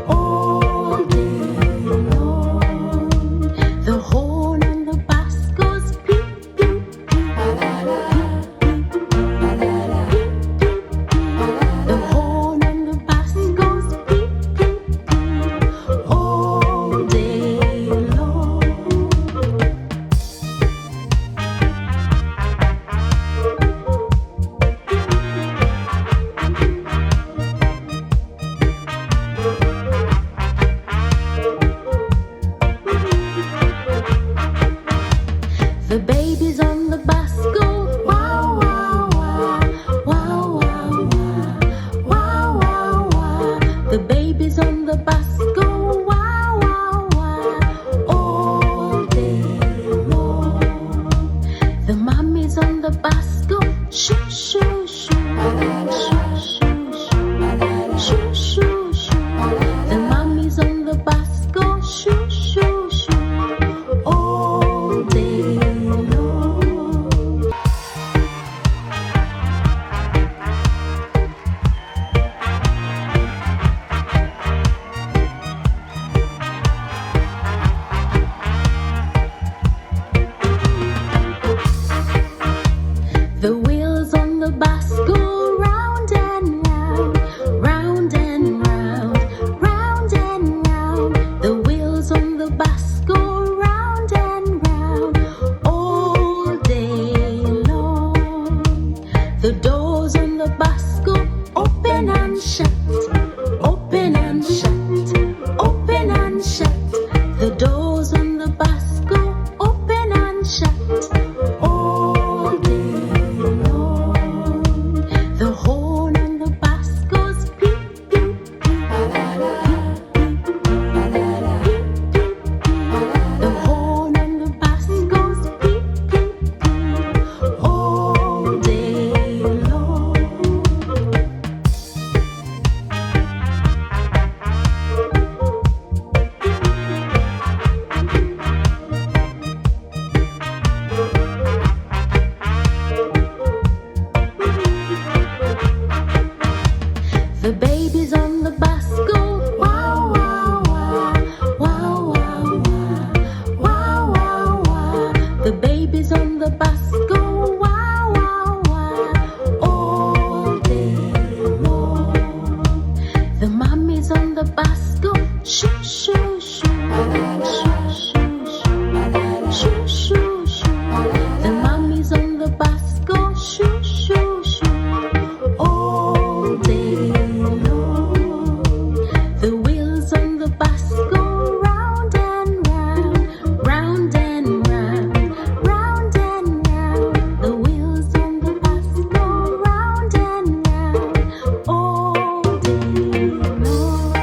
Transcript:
All day long. The doors on the bus go open and shut all day long. The horn on the bus goes beep, beep, beep, beep, beep, beep, beep, beep. The horn on the bus goes beep, beep, beep, all day long. The babies on the bus go wow, wow, wow, wow, wow, wow, wow, wow, wow. The babies on the bus go wow, wow, wow, all day long. The mummies on the bus go shoo, shoo, shoo, shoo, shoo, shoo, shoo, shoo, shoo. The mummies on the bus go shoo, shoo, shoo, all day long. The wheels on the bus go round and round, round and round, round and round. The wheels on the bus go round and round, all day long.